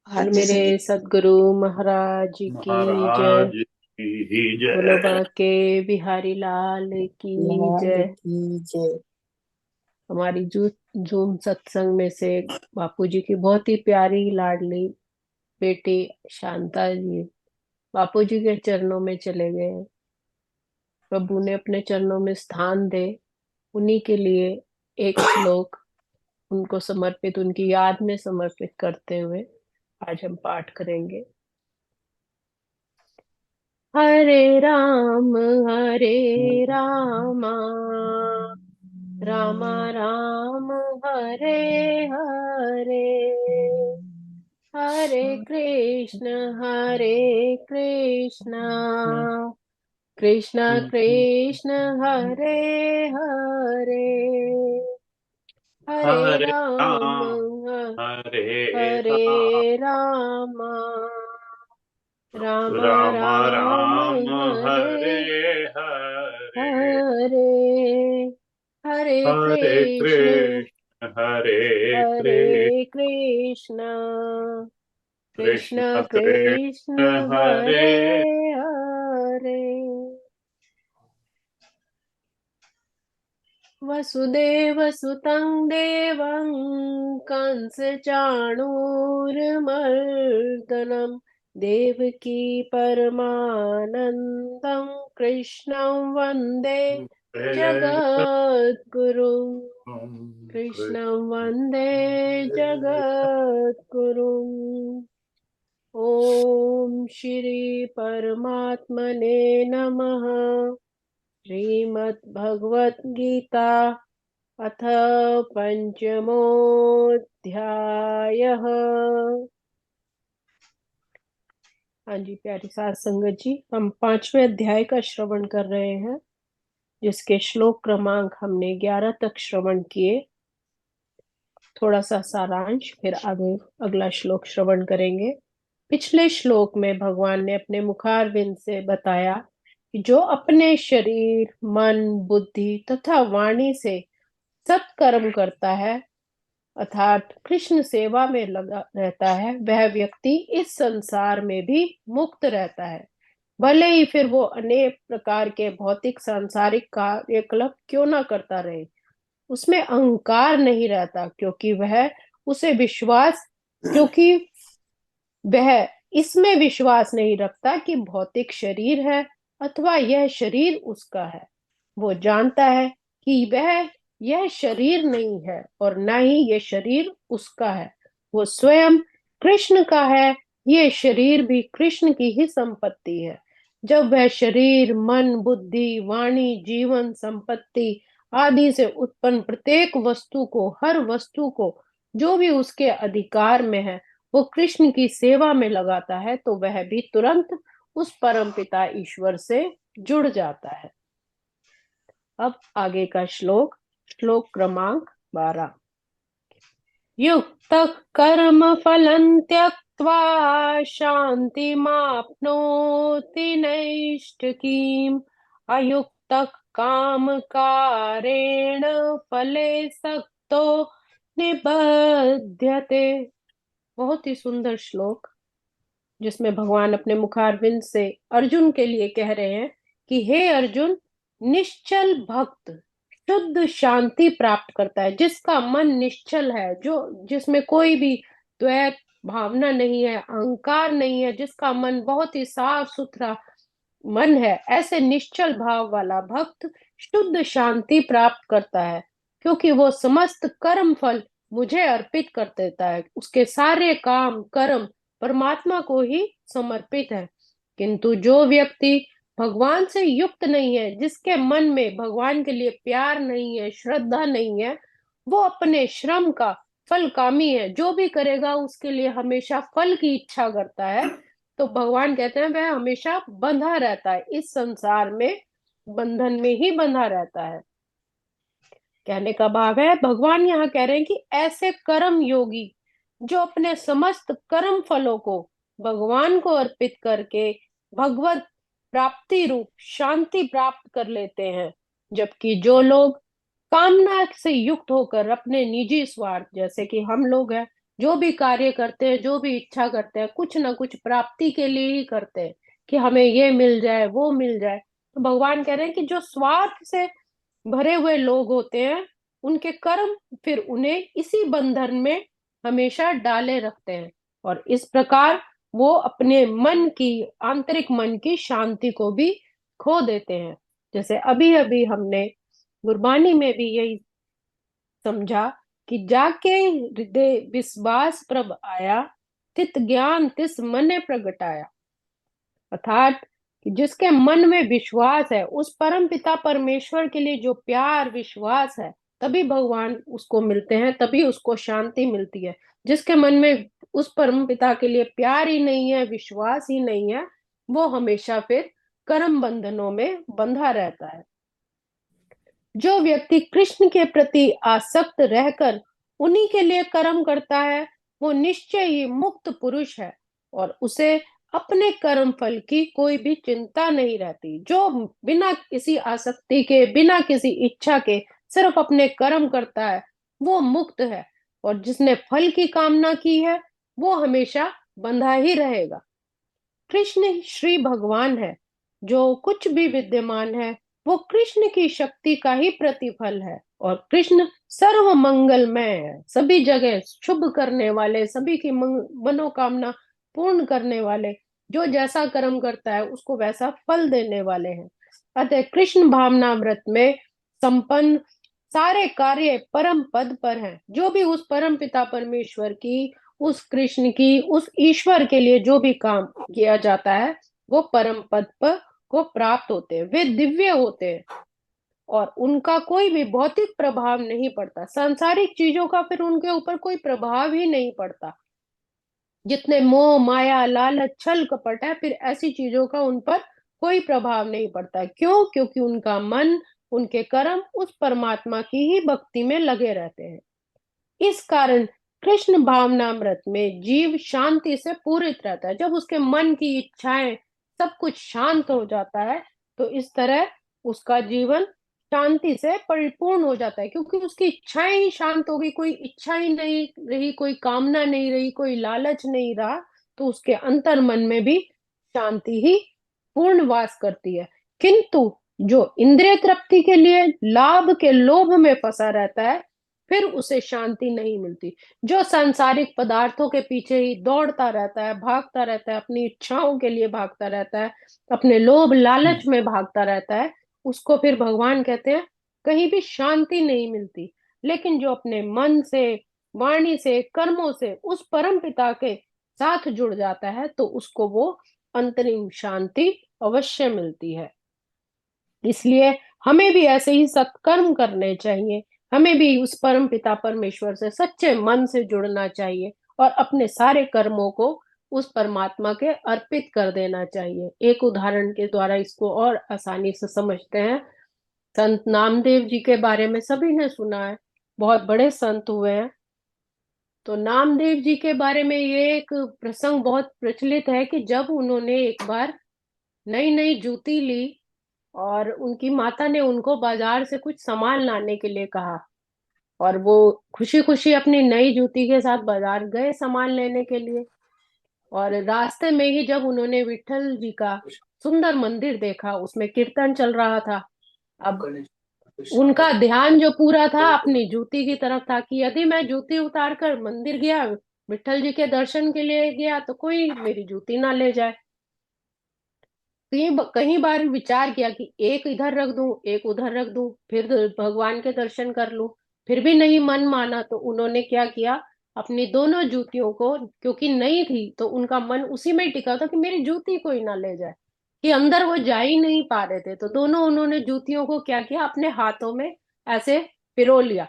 और आज मेरे सभी सदगुरु महाराज जी की जय। महाराज की बोलो जय। बाके बिहारी लाल की लाल जय। की जय। हमारी जूम सत्संग में से बापू जी की बहुत ही प्यारी लाडली बेटी शांता जी बापू जी के चरणों में चले गए हैं। प्रभु ने अपने चरणों में स्थान दे, उन्हीं के लिए एक श्लोक उनको समर्पित, उनकी याद में समर्पित करते हुए आज हम पाठ करेंगे। हरे राम राम राम हरे हरे, हरे कृष्ण कृष्ण कृष्ण हरे हरे, हरे हरे राम राम हरे राम हरे राम राम राम राम राम हरे हरे हरे। हरे, हरे हरे कृष्ण कृष्ण हरे कृष्ण हरे कृष्ण कृष्ण कृष्ण कृष्ण कृष्ण हरे हरे। हरे। वसुदेव सुतं देवं कंस चाणूरमर्दनं देवकी परमानन्दं कृष्णं वन्दे जगद्गुरुं, कृष्णं वन्दे जगद्गुरुम्। ॐ श्री परमात्मने नमः। श्रीमद्भगवद्गीता अथ पंचमोऽध्यायः। हाँ जी प्यारी सात संगत जी, हम पांचवें अध्याय का श्रवण कर रहे हैं, जिसके श्लोक क्रमांक हमने 11 तक श्रवण किए। थोड़ा सा सारांश, फिर आगे अगला श्लोक श्रवण करेंगे। पिछले श्लोक में भगवान ने अपने मुखारविंद से बताया कि जो अपने शरीर, मन, बुद्धि तथा वाणी से सत्कर्म करता है, अर्थात कृष्ण सेवा में लगा रहता है, वह व्यक्ति इस संसार में भी मुक्त रहता है। भले ही फिर वो अनेक प्रकार के भौतिक सांसारिक कार्यकलाप क्यों ना करता रहे, उसमें अहंकार नहीं रहता, क्योंकि वह इसमें विश्वास नहीं रखता कि भौतिक शरीर है अथवा यह शरीर उसका है। वो जानता है कि वह यह शरीर नहीं है और न ही यह शरीर उसका है। वो स्वयं कृष्ण का है। ये शरीर भी कृष्ण की ही संपत्ति है। जब वह शरीर, मन, बुद्धि, वाणी, जीवन, संपत्ति आदि से उत्पन्न प्रत्येक वस्तु को, हर वस्तु को जो भी उसके अधिकार में है, वो कृष्ण की सेवा में लगाता है, तो वह भी तुरंत उस परमपिता ईश्वर से जुड़ जाता है। अब आगे का श्लोक, श्लोक क्रमांक 12। युक्त कर्म फलं त्यक्त्वा शान्तिमाप्नोति नैष्ठिकीम्, अयुक्त काम कारेण फले सक्तो निबध्यते। बहुत ही सुंदर श्लोक, जिसमें भगवान अपने मुखारविंद से अर्जुन के लिए कह रहे हैं कि हे अर्जुन, निश्चल भक्त शुद्ध शांति प्राप्त करता है। जिसका मन निश्चल है, जो जिसमें कोई भी द्वैत भावना नहीं है, अहंकार नहीं है, जिसका मन बहुत ही साफ सुथरा मन है, ऐसे निश्चल भाव वाला भक्त शुद्ध शांति प्राप्त करता है, क्योंकि वो समस्त कर्म फल मुझे अर्पित कर देता है। उसके सारे काम कर्म परमात्मा को ही समर्पित है। किंतु जो व्यक्ति भगवान से युक्त नहीं है, जिसके मन में भगवान के लिए प्यार नहीं है, श्रद्धा नहीं है, वो अपने श्रम का फल कामी है। जो भी करेगा उसके लिए हमेशा फल की इच्छा करता है। तो भगवान कहते हैं वह हमेशा बंधा रहता है, इस संसार में बंधन में ही बंधा रहता है। कहने का भाव है, भगवान यहाँ कह रहे हैं कि ऐसे कर्म योगी जो अपने समस्त कर्म फलों को भगवान को अर्पित करके भगवत प्राप्ति रूप शांति प्राप्त कर लेते हैं, जबकि जो लोग कामना से युक्त होकर अपने निजी स्वार्थ, जैसे कि हम लोग हैं, जो भी कार्य करते हैं, जो भी इच्छा करते हैं, कुछ ना कुछ प्राप्ति के लिए ही करते हैं, कि हमें ये मिल जाए, वो मिल जाए। तो भगवान कह रहे हैं कि जो स्वार्थ से भरे हुए लोग होते हैं, उनके कर्म फिर उन्हें इसी बंधन में हमेशा डाले रखते हैं, और इस प्रकार वो अपने मन की, आंतरिक मन की शांति को भी खो देते हैं। जैसे अभी अभी हमने गुरबानी में भी यही समझा कि जाके हृदय विश्वास प्रभ आया, तित ज्ञान तिस मने प्रगटाया। अर्थात कि जिसके मन में विश्वास है, उस परम पिता परमेश्वर के लिए जो प्यार विश्वास है, तभी भगवान उसको मिलते हैं, तभी उसको शांति मिलती है। जिसके मन में उस परम पिता के लिए प्यार ही नहीं है, विश्वास ही नहीं है, वो हमेशा फिर कर्म बंधनों में बंधा रहता है। जो व्यक्ति कृष्ण के प्रति आसक्त रहकर उन्हीं के लिए कर्म करता है, वो निश्चय ही मुक्त पुरुष है, और उसे अपने कर्म फल की कोई भी चिंता नहीं रहती। जो बिना किसी आसक्ति के, बिना किसी इच्छा के सिर्फ अपने कर्म करता है, वो मुक्त है। और जिसने फल की कामना की है, वो हमेशा बंधा ही रहेगा। कृष्ण श्री भगवान है, जो कुछ भी विद्यमान है, वो कृष्ण की शक्ति का ही प्रतिफल है। और कृष्ण सर्व मंगलमय है, सभी जगह शुभ करने वाले, सभी की मनोकामना पूर्ण करने वाले, जो जैसा कर्म करता है उसको वैसा फल देने वाले हैं। अतः कृष्ण भावनामृत में संपन्न सारे कार्य परम पद पर हैं। जो भी उस परम पिता परमेश्वर की, उस कृष्ण की, उस ईश्वर के लिए जो भी काम किया जाता है, वो परम पद पर को प्राप्त होते हैं, वे दिव्य होते हैं, और उनका कोई भी भौतिक प्रभाव नहीं पड़ता। सांसारिक चीजों का फिर उनके ऊपर कोई प्रभाव ही नहीं पड़ता। जितने मोह माया लालच छल कपट है, फिर ऐसी चीजों का उन पर कोई प्रभाव नहीं पड़ता। क्यों? क्योंकि उनका मन, उनके कर्म उस परमात्मा की ही भक्ति में लगे रहते हैं। इस कारण कृष्ण भावनामृत में जीव शांति से पूरित रहता है। जब उसके मन की इच्छाएं सब कुछ शांत हो जाता है, तो इस तरह उसका जीवन शांति से परिपूर्ण हो जाता है, क्योंकि उसकी इच्छाएं ही शांत हो गई। कोई इच्छा ही नहीं रही, कोई कामना नहीं रही, कोई लालच नहीं रहा, तो उसके अंतर मन में भी शांति ही पूर्ण वास करती है। किंतु जो इंद्रिय तृप्ति के लिए लाभ के लोभ में फंसा रहता है, फिर उसे शांति नहीं मिलती। जो सांसारिक पदार्थों के पीछे ही दौड़ता रहता है, भागता रहता है, अपनी इच्छाओं के लिए भागता रहता है, अपने लोभ लालच में भागता रहता है, उसको फिर भगवान कहते हैं कहीं भी शांति नहीं मिलती। लेकिन जो अपने मन से, वाणी से, कर्मों से उस परम पिता के साथ जुड़ जाता है, तो उसको वो अंतरिम शांति अवश्य मिलती है। इसलिए हमें भी ऐसे ही सत्कर्म करने चाहिए। हमें भी उस परम पिता परमेश्वर से सच्चे मन से जुड़ना चाहिए, और अपने सारे कर्मों को उस परमात्मा के अर्पित कर देना चाहिए। एक उदाहरण के द्वारा इसको और आसानी से समझते हैं। संत नामदेव जी के बारे में सभी ने सुना है, बहुत बड़े संत हुए हैं। तो नामदेव जी के बारे में ये एक प्रसंग बहुत प्रचलित है कि जब उन्होंने एक बार नई नई जूती ली, और उनकी माता ने उनको बाजार से कुछ सामान लाने के लिए कहा, और वो खुशी खुशी अपनी नई जूती के साथ बाजार गए सामान लेने के लिए। और रास्ते में ही जब उन्होंने विठल जी का सुंदर मंदिर देखा, उसमें कीर्तन चल रहा था। अब उनका ध्यान जो पूरा था अपनी जूती की तरफ था, कि यदि मैं जूती उतार कर मंदिर गया, विठल जी के दर्शन के लिए गया, तो कोई मेरी जूती ना ले जाए। कई कई बार विचार किया कि एक इधर रख दूं, एक उधर रख दूं, फिर भगवान के दर्शन कर लूं। फिर भी नहीं मन माना, तो उन्होंने क्या किया, अपनी दोनों जूतियों को, क्योंकि नई थी तो उनका मन उसी में ही टिका था कि मेरी जूती कोई ना ले जाए, कि अंदर वो जा ही नहीं पा रहे थे, तो दोनों उन्होंने जूतियों को क्या किया, अपने हाथों में ऐसे पिरो लिया,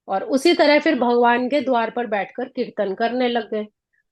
और उसी तरह फिर भगवान के द्वार पर बैठकर कीर्तन करने लग गए।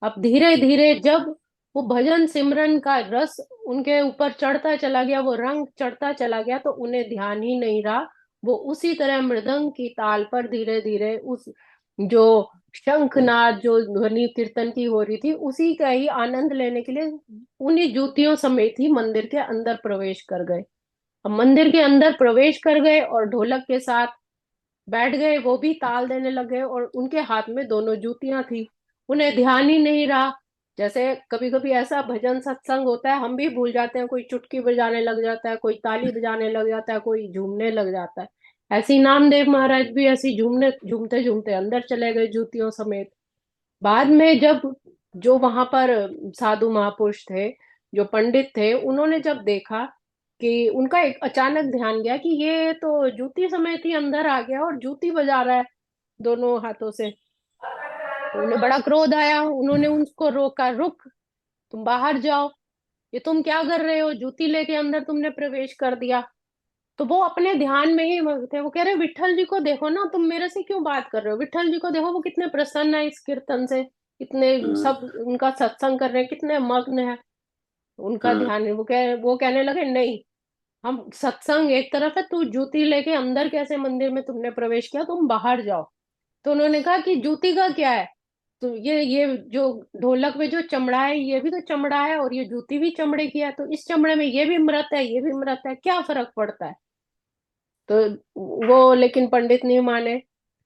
अब धीरे धीरे जब वो भजन सिमरन का रस उनके ऊपर चढ़ता चला गया, वो रंग चढ़ता चला गया, तो उन्हें ध्यान ही नहीं रहा। वो उसी तरह मृदंग की ताल पर धीरे धीरे उस जो शंखनाद, जो ध्वनि कीर्तन की हो रही थी, उसी का ही आनंद लेने के लिए उन्हीं जूतियों समेत ही मंदिर के अंदर प्रवेश कर गए। अब मंदिर के अंदर प्रवेश कर गए और ढोलक के साथ बैठ गए, वो भी ताल देने लगे और उनके हाथ में दोनों जूतियां थी। उन्हें ध्यान ही नहीं रहा। जैसे कभी कभी ऐसा भजन सत्संग होता है, हम भी भूल जाते हैं, कोई चुटकी बजाने लग जाता है, कोई ताली बजाने लग जाता है, कोई झूमने लग जाता है। ऐसे ही नामदेव महाराज भी ऐसे ही झूमने झूमते झूमते अंदर चले गए जूतियों समेत। बाद में जब जो वहां पर साधु महापुरुष थे, जो पंडित थे, उन्होंने जब देखा कि उनका एक अचानक ध्यान गया कि ये तो जूती समेत ही अंदर आ गया और जूती बजा रहा है दोनों हाथों से। तो उन्हें बड़ा क्रोध आया, उन्होंने उनको रोका, रुक, तुम बाहर जाओ, ये तुम क्या कर रहे हो, जूती लेके अंदर तुमने प्रवेश कर दिया। तो वो अपने ध्यान में ही मग्न थे। वो कह रहे विट्ठल जी को देखो ना, तुम मेरे से क्यों बात कर रहे हो, विट्ठल जी को देखो, वो कितने प्रसन्न है इस कीर्तन से, कितने हम्म, सब उनका सत्संग कर रहे हैं, कितने मग्न है। उनका हम्म, ध्यान, वो कहने लगे नहीं, हम सत्संग एक तरफ है, तू जूती लेके अंदर कैसे मंदिर में तुमने प्रवेश किया, तुम बाहर जाओ। तो उन्होंने कहा कि जूती का क्या है, तो ये जो ढोलक में जो चमड़ा है, ये भी तो चमड़ा है, और ये जूती भी चमड़े की है, तो इस चमड़े में ये भी मृत है, ये भी मृत है, क्या फर्क पड़ता है। तो वो लेकिन पंडित नहीं माने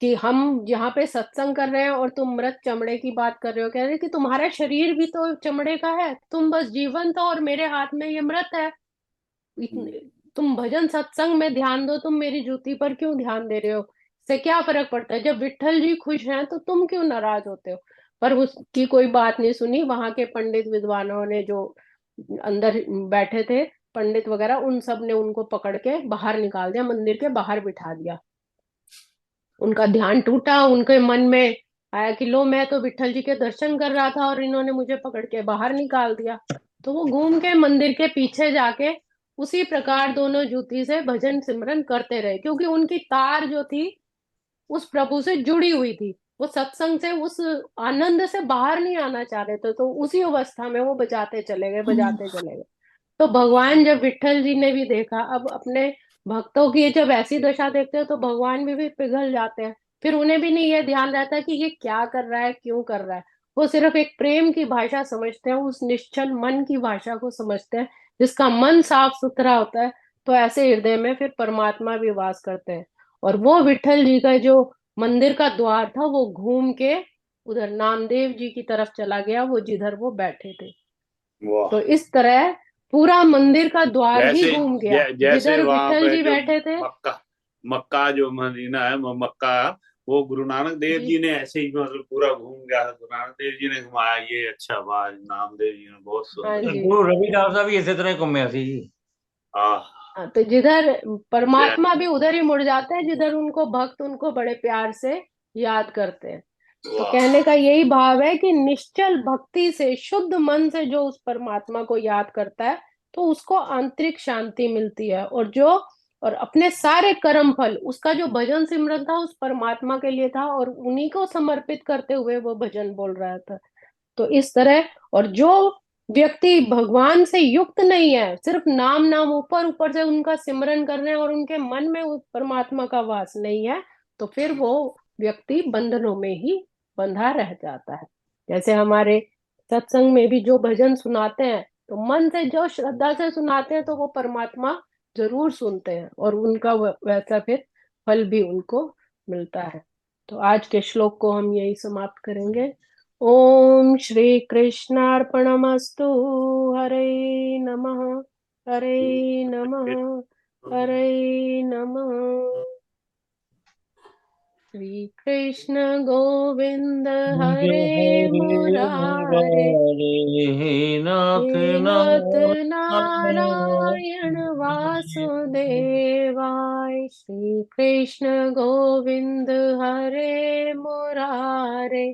कि हम यहाँ पे सत्संग कर रहे हैं और तुम मृत चमड़े की बात कर रहे हो। कह रहे कि तुम्हारा शरीर भी तो चमड़े का है, तुम बस जीवंत हो और मेरे हाथ में ये मृत है। हम्म, इतने तुम भजन सत्संग में ध्यान दो, तुम मेरी जूती पर क्यों ध्यान दे रहे हो, इससे क्या फर्क पड़ता है, जब विट्ठल जी खुश हैं तो तुम क्यों नाराज होते हो। पर उसकी कोई बात नहीं सुनी। वहां के पंडित विद्वानों ने, जो अंदर बैठे थे पंडित वगैरह, उन सब ने उनको पकड़ के बाहर निकाल दिया, मंदिर के बाहर बिठा दिया। उनका ध्यान टूटा, उनके मन में आया कि लो, मैं तो विट्ठल जी के दर्शन कर रहा था और इन्होंने मुझे पकड़ के बाहर निकाल दिया। तो वो घूम के मंदिर के पीछे जाके उसी प्रकार दोनों जूती से भजन सिमरन करते रहे, क्योंकि उनकी तार जो थी उस प्रभु से जुड़ी हुई थी। वो सत्संग से, उस आनंद से बाहर नहीं आना चाह रहे थे, तो उसी अवस्था में वो बजाते चले गए, बजाते चले गए। तो भगवान, जब विट्ठल जी ने भी देखा, अब अपने भक्तों की जब ऐसी दशा देखते हैं तो भगवान भी पिघल जाते हैं। फिर उन्हें भी नहीं ये ध्यान रहता कि ये क्या कर रहा है, क्यों कर रहा है। वो सिर्फ एक प्रेम की भाषा समझते हैं, उस निश्चल मन की भाषा को समझते हैं, जिसका मन साफ सुथरा होता है। तो ऐसे हृदय में फिर परमात्मा भी वास करते हैं। और वो विट्ठल जी का जो मंदिर का द्वार था, वो घूम के उधर नामदेव जी की तरफ चला गया, वो जिधर वो बैठे थे। तो वाह। इस तरह पूरा मंदिर का द्वार ही जैसे घूम गया जैसे जिधर वहां विठल पे जी जो बैठे थे। मक्का मक्का जो मदीना है, वो मक्का, वो गुरु नानक देव जी, जी ने ऐसे ही मतलब पूरा घूम गया, गुरु नानक देव जी ने घुमाया। ये अच्छा, वाह, नामदेव जी ने बहुत हाँ सुंदर। जी। गुरु रविदास का भी इसी तरह घूमया सी जी। हाँ। हाँ, तो जिधर जय। परमात्मा भी उधर ही मुड़ जाते हैं जिधर उनको भक्त उनको बड़े प्यार से याद करते हैं। तो वाह। कहने का यही भाव है कि निश्चल भक्ति से, शुद्ध मन से जो उस परमात्मा को याद करता है, तो उसको आंतरिक शांति मिलती है। और अपने सारे कर्म फल, उसका जो भजन सिमरन था उस परमात्मा के लिए था, और उन्हीं को समर्पित करते हुए वो भजन बोल रहा था। तो इस तरह, और जो व्यक्ति भगवान से युक्त नहीं है, सिर्फ नाम नाम ऊपर ऊपर से उनका सिमरन कर रहे हैं और उनके मन में उस परमात्मा का वास नहीं है, तो फिर वो व्यक्ति बंधनों में ही बंधा रह जाता है। जैसे हमारे सत्संग में भी जो भजन सुनाते हैं, तो मन से जो श्रद्धा से सुनाते हैं, तो वो परमात्मा जरूर सुनते हैं और उनका वैसा फिर फल भी उनको मिलता है। तो आज के श्लोक को हम यही समाप्त करेंगे। ओम श्री कृष्णार्पणमस्तु। हरे नमः, हरे नमः, हरे नमः। श्री कृष्ण गोविंद हरे हरे हरे मुरारे, मुरारे नाथ हे नाथ नारायण। नारायण वासुदेवाय। श्री कृष्ण गोविंद हरे मुरारे,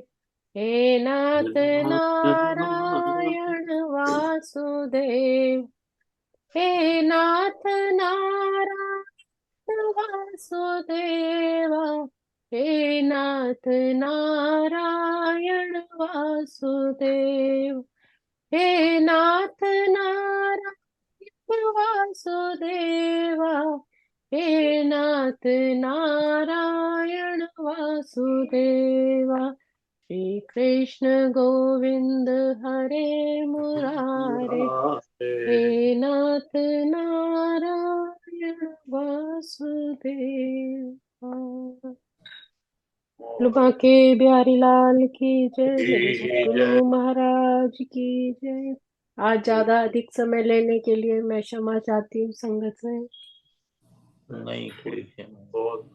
हे नाथ नारायण वासुदेव, हे नाथ नारायण वासुदेवा, हे नाथ नारायण वासुदेव, हे नाथ नारायण वासुदेवा, हे नाथ नारायण वासुदेवा। श्री कृष्ण गोविंद हरे मुरारे, हे नाथ नारायण वासुदेव। लुबा के बिहारी लाल की जय, मेरे जी, सतगुरु महाराज की जय। आज ज्यादा अधिक समय लेने के लिए मैं क्षमा चाहती हूँ संगत से। नहीं कोई है। बहुत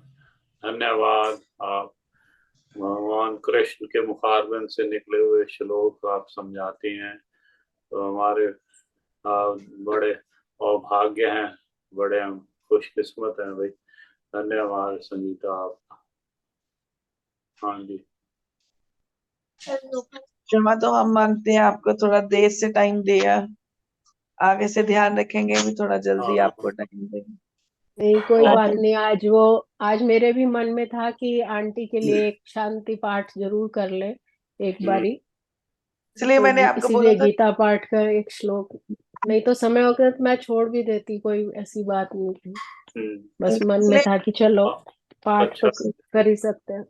धन्यवाद। आप भगवान कृष्ण के मुखारबिंद से निकले हुए श्लोक आप समझाती हैं, तो हमारे बड़े अभाग्य हैं, बड़े हम खुशकिस्मत हैं भाई। धन्यवाद संगीता आपका। हाँ जी। क्षमा तो हम मांगते हैं, आपको थोड़ा देर से टाइम दिया, आगे से ध्यान रखेंगे भी, थोड़ा जल्दी हाँ, आपको टाइम देंगे। नहीं कोई बात ताकि नहीं। आज मेरे भी मन में था कि आंटी के लिए एक शांति पाठ जरूर कर ले एक बारी, इसलिए तो मैंने आपको बोला इसीलिए था। गीता पाठ का एक श्लोक। नहीं तो समय हो गया तो मैं छोड़ भी देती, कोई ऐसी बात नहीं थी। बस मन में इसलिए था कि चलो पाठ तो अच्छा। कर ही सकते हैं।